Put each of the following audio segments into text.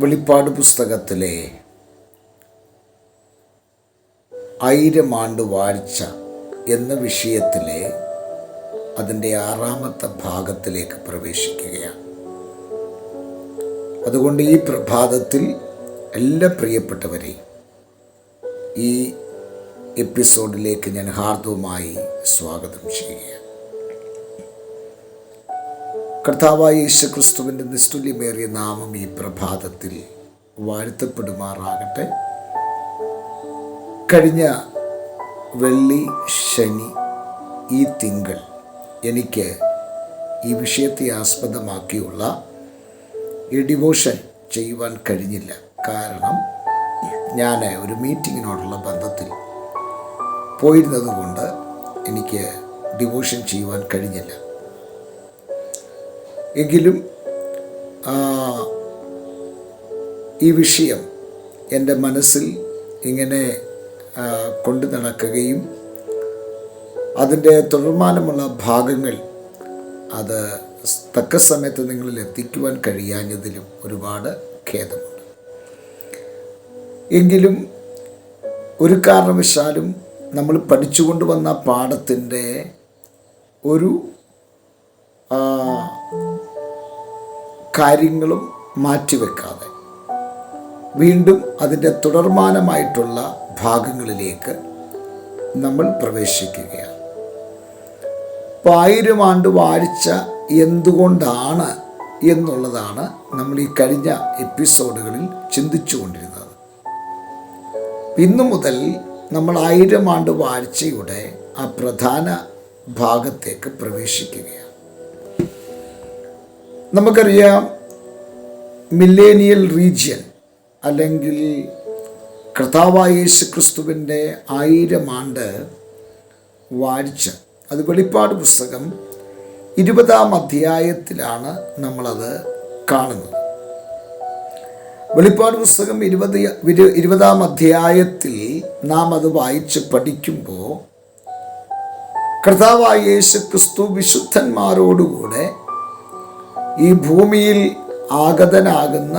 വെളിപ്പാട് പുസ്തകത്തിലെ 1000 ആണ്ട് വാഴ്ച എന്ന വിഷയത്തിലെ അതിൻ്റെ 6-ാമത്തെ ഭാഗത്തിലേക്ക് പ്രവേശിക്കുകയാണ്. അതുകൊണ്ട് ഈ പ്രഭാതത്തിൽ എല്ലാ പ്രിയപ്പെട്ടവരെയും ഈ എപ്പിസോഡിലേക്ക് ഞാൻ ഹാർദവുമായി സ്വാഗതം ചെയ്യുകയാണ്. കർത്താവായ യേശുക്രിസ്തുവിൻ്റെ നിസ്തുല്യമേറിയ നാമം ഈ പ്രഭാതത്തിൽ വാഴ്ത്തപ്പെടുമാറാകട്ടെ. കഴിഞ്ഞ വെള്ളി, ശനി, ഈ തിങ്കൾ എനിക്ക് ഈ വിഷയത്തെ ആസ്പദമാക്കിയുള്ള ഈ ഡിവോഷൻ ചെയ്യുവാൻ കഴിഞ്ഞില്ല. കാരണം ഞാൻ ഒരു മീറ്റിങ്ങിനോടുള്ള ബന്ധത്തിൽ പോയിരുന്നത് കൊണ്ട് എനിക്ക് ഡിവോഷൻ ചെയ്യുവാൻ കഴിഞ്ഞില്ല. എങ്കിലും ഈ വിഷയം എൻ്റെ മനസ്സിൽ ഇങ്ങനെ കൊണ്ടു നടക്കുകയും അതിൻ്റെ തുടർമാനമുള്ള ഭാഗങ്ങൾ അത് തക്ക സമയത്ത് നിങ്ങളിൽ എത്തിക്കുവാൻ കഴിയാഞ്ഞതിലും ഒരുപാട് ഖേദമുണ്ട്. എങ്കിലും ഒരു കാരണവശാലും നമ്മൾ പഠിച്ചുകൊണ്ട് വന്ന പാഠത്തിൻ്റെ ഒരു കാര്യങ്ങളും മാറ്റിവെക്കാതെ വീണ്ടും അതിൻ്റെ തുടർമാനമായിട്ടുള്ള ഭാഗങ്ങളിലേക്ക് നമ്മൾ പ്രവേശിക്കുകയാണ്. 1000 ആണ്ട് വാഴ്ച എന്തുകൊണ്ടാണ് എന്നുള്ളതാണ് നമ്മൾ ഈ കഴിഞ്ഞ എപ്പിസോഡുകളിൽ ചിന്തിച്ചു കൊണ്ടിരുന്നത്. ഇന്നു മുതൽ നമ്മൾ 1000 ആണ്ട് വാഴ്ചയുടെ ആ പ്രധാന ഭാഗത്തേക്ക് പ്രവേശിക്കുകയാണ്. നമുക്കറിയാം, മില്ലേനിയൽ റീജിയൻ അല്ലെങ്കിൽ കർത്താവായ യേശുക്രിസ്തുവിൻ്റെ 1000 ആണ്ട് വാഴ്ച, അത് വെളിപ്പാട് പുസ്തകം 20-ാം അധ്യായത്തിലാണ് നമ്മളത് കാണുന്നത്. വെളിപ്പാട് പുസ്തകം 20-ാം അധ്യായത്തിൽ നാം അത് വായിച്ച് പഠിക്കുമ്പോൾ കർത്താവായ യേശുക്രിസ്തു വിശുദ്ധന്മാരോടുകൂടെ ഈ ഭൂമിയിൽ ആഗതനാകുന്ന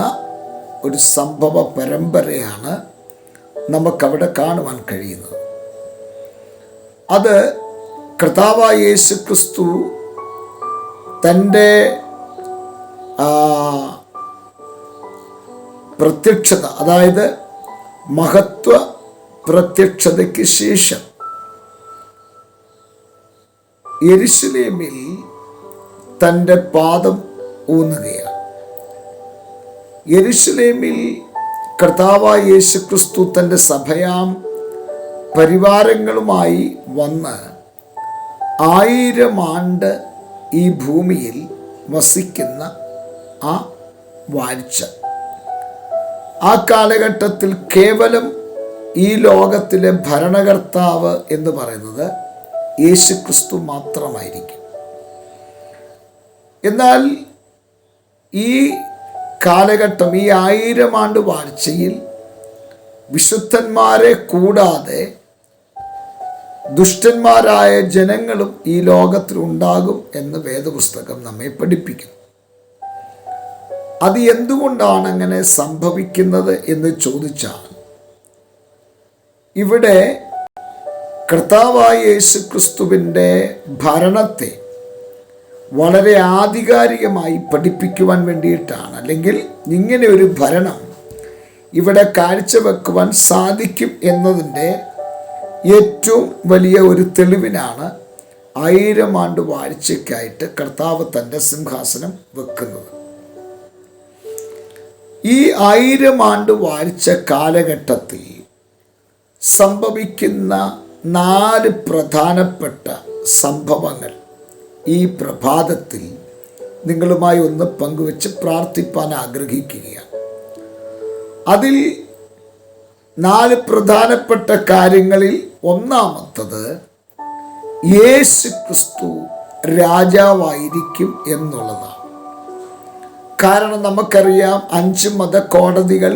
ഒരു സംഭവ പരമ്പരയാണ് നമുക്കവിടെ കാണുവാൻ കഴിയുന്നത്. അത് കർത്താവായ യേശുക്രിസ്തു തൻ്റെ പ്രത്യക്ഷത, അതായത് മഹത്വ പ്രത്യക്ഷതയ്ക്ക് ശേഷം യെരുശലേമിൽ തൻ്റെ പാദം ഊന്നുകയാണ്. യെരുശലേമിൽ കർത്താവായ യേശുക്രിസ്തു തൻ്റെ സഭയാം പരിവാരങ്ങളുമായി വന്ന് 1000 ആണ്ട് ഈ ഭൂമിയിൽ വസിക്കുന്ന ആ വാഴ്ച, ആ കാലഘട്ടത്തിൽ കേവലം ഈ ലോകത്തിലെ ഭരണകർത്താവ് എന്ന് പറയുന്നത് യേശുക്രിസ്തു മാത്രമായിരിക്കും. എന്നാൽ ഈ കാലഘട്ടം, ഈ 1000 ആണ്ട് വാഴ്ചയിൽ വിശുദ്ധന്മാരെ കൂടാതെ ദുഷ്ടന്മാരായ ജനങ്ങളും ഈ ലോകത്തിൽ ഉണ്ടാകും എന്ന് വേദപുസ്തകം നമ്മെ പഠിപ്പിക്കുന്നു. അത് എന്തുകൊണ്ടാണ് അങ്ങനെ സംഭവിക്കുന്നത് എന്ന് ചോദിച്ചാൽ, ഇവിടെ കർത്താവായ യേശുക്രിസ്തുവിൻ്റെ ഭരണത്തെ വളരെ ആധികാരികമായി പഠിപ്പിക്കുവാൻ വേണ്ടിയിട്ടാണ്. അല്ലെങ്കിൽ ഇങ്ങനെ ഒരു ഭരണം ഇവിടെ കാഴ്ചവെക്കുവാൻ സാധിക്കും എന്നതിൻ്റെ ഏറ്റവും വലിയ ഒരു തെളിവിനാണ് 1000 ആണ്ട് വാഴ്ചയ്ക്കായിട്ട് കർത്താവ് തൻ്റെ സിംഹാസനം വെക്കുന്നത്. ഈ 1000 ആണ്ട് വാഴ്ച കാലഘട്ടത്തിൽ സംഭവിക്കുന്ന 4 പ്രധാനപ്പെട്ട സംഭവങ്ങൾ ഈ പ്രഭാതത്തിൽ നിങ്ങളുമായി ഒന്ന് പങ്കുവെച്ച് പ്രാർത്ഥിപ്പാൻ ആഗ്രഹിക്കുകയാണ്. അതിൽ 4 പ്രധാനപ്പെട്ട കാര്യങ്ങളിൽ ഒന്നാമത്തത് യേശുക്രിസ്തു രാജാവായിരിക്കും എന്നുള്ളതാണ്. കാരണം നമുക്കറിയാം, 5 മതകോടതികൾ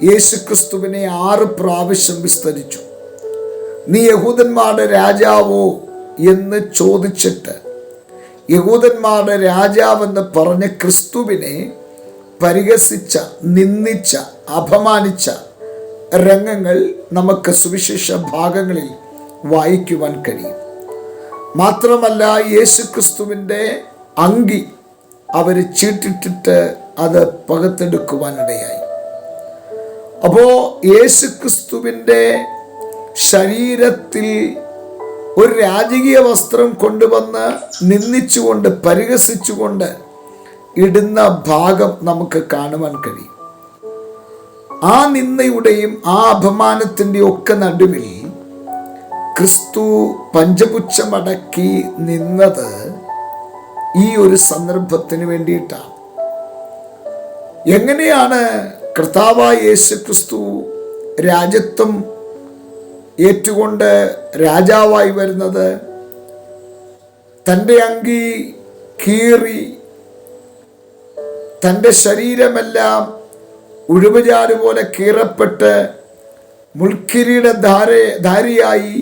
യേശുക്രിസ്തുവിനെ 6 പ്രാവശ്യം വിസ്തരിച്ചു. നീ യഹൂദന്മാരുടെ രാജാവോ എന്ന് ചോദിച്ചിട്ട് യഹൂദന്മാരുടെ രാജാവെന്ന് പറഞ്ഞ ക്രിസ്തുവിനെ പരിഹസിച്ച, നിന്ദിച്ച, അപമാനിച്ച രംഗങ്ങൾ നമുക്ക് സുവിശേഷ ഭാഗങ്ങളിൽ വായിക്കുവാൻ കഴിയും. മാത്രമല്ല, യേശുക്രിസ്തുവിൻ്റെ അങ്കി അവർ ചീട്ടിട്ടിട്ട് അത് പകർത്തെടുക്കുവാനിടയായി. അപ്പോൾ യേശുക്രിസ്തുവിൻ്റെ ശരീരത്തിൽ ഒരു രാജകീയ വസ്ത്രം കൊണ്ടുവന്ന് നിന്ദിച്ചുകൊണ്ട്, പരിഹസിച്ചുകൊണ്ട് ഇടുന്ന ഭാഗം നമുക്ക് കാണുവാൻ കഴിയും. ആ നിന്ദയുടെയും ആ അപമാനത്തിൻ്റെയും ഒക്കെ നടുവിൽ ക്രിസ്തു പഞ്ചപുച്ഛമടക്കി നിന്നത് ഈ ഒരു സന്ദർഭത്തിന് വേണ്ടിയിട്ടാണ്. എങ്ങനെയാണ് കർത്താവായ യേശു ക്രിസ്തു രാജത്വം ഏറ്റുകൊണ്ട് രാജാവായി വരുന്നത്? തൻ്റെ അങ്കി കീറി, തൻ്റെ ശരീരമെല്ലാം ഉഴുവുചാല് പോലെ കീറപ്പെട്ട്, മുൾക്കിരീട ധാരിയായി,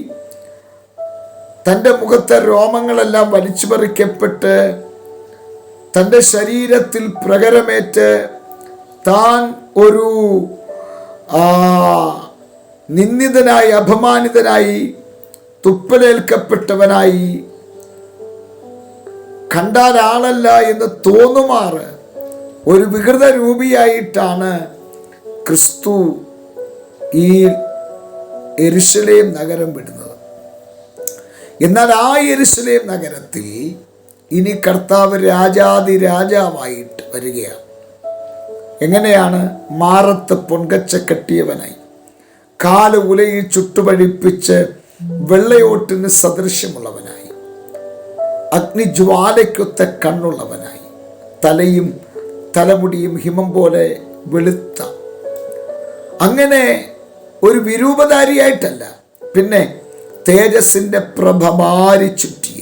തൻ്റെ മുഖത്തെ രോമങ്ങളെല്ലാം വലിച്ചു പറിക്കപ്പെട്ട്, തൻ്റെ ശരീരത്തിൽ പ്രഹരമേറ്റ്, താൻ ഒരു നിന്ദിതനായി, അപമാനിതനായി, തുപ്പലേൽക്കപ്പെട്ടവനായി, കണ്ടാൽ ആളല്ല എന്ന് തോന്നുമാറ് ഒരു വികൃത രൂപിയായിട്ടാണ് ക്രിസ്തു ഈ യെരുശലേം നഗരം വിടുന്നത്. എന്നാൽ ആ യെരുശലേം നഗരത്തിൽ ഇനി കർത്താവ് രാജാതിരാജാവായിട്ട് വരികയാണ്. എങ്ങനെയാണ്? മാറത്ത് പൊൻകച്ച കെട്ടിയവനായി, കാല് ഉലയിൽ ചുട്ടുപഴിപ്പിച്ച് വെള്ളയോട്ടിന് സദൃശ്യമുള്ളവനായി, അഗ്നിജ്വാലയ്ക്കൊത്ത കണ്ണുള്ളവനായി, തലയും തലമുടിയും ഹിമം പോലെ വെളുത്ത, അങ്ങനെ ഒരു വിരൂപധാരിയായിട്ടല്ല, പിന്നെ തേജസ്സിൻ്റെ പ്രഭ മാരി ചുറ്റിയ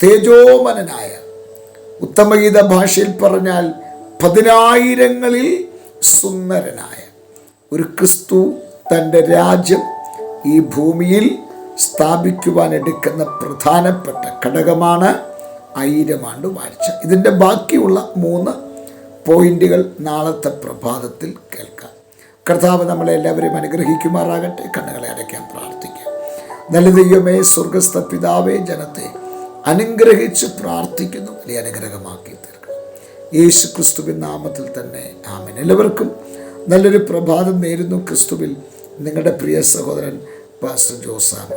തേജോമനനായ, ഉത്തമഗീത ഭാഷയിൽ പറഞ്ഞാൽ 10,000ങ്ങളിൽ സുന്ദരനായ ഒരു ക്രിസ്തു തൻ്റെ രാജ്യം ഈ ഭൂമിയിൽ സ്ഥാപിക്കുവാൻ എടുക്കുന്ന പ്രധാനപ്പെട്ട ഘടകമാണ് 1000 ആണ്ട് വാഴ്ച. ഇതിൻ്റെ ബാക്കിയുള്ള 3 പോയിന്റുകൾ നാളത്തെ പ്രഭാതത്തിൽ കേൾക്കാം. കർത്താവ് നമ്മളെല്ലാവരെയും അനുഗ്രഹിക്കുമാറാകട്ടെ. കണ്ണുകളെ അടയ്ക്കാൻ പ്രാർത്ഥിക്കാം. നല്ല ദൈവമേ, സ്വർഗസ്ഥ പിതാവേ, ജനത്തെ അനുഗ്രഹിച്ച് പ്രാർത്ഥിക്കുന്നു, വലിയ അനുഗ്രഹമാക്കി തീർക്കണം. യേശു ക്രിസ്തുവിൻ നാമത്തിൽ തന്നെ ആമേൻ. എല്ലാവർക്കും നല്ലൊരു പ്രഭാതം നേരുന്നു. ക്രിസ്തുവിൽ നിങ്ങളുടെ പ്രിയ സഹോദരൻ പാസ്റ്റർ ജോസാം.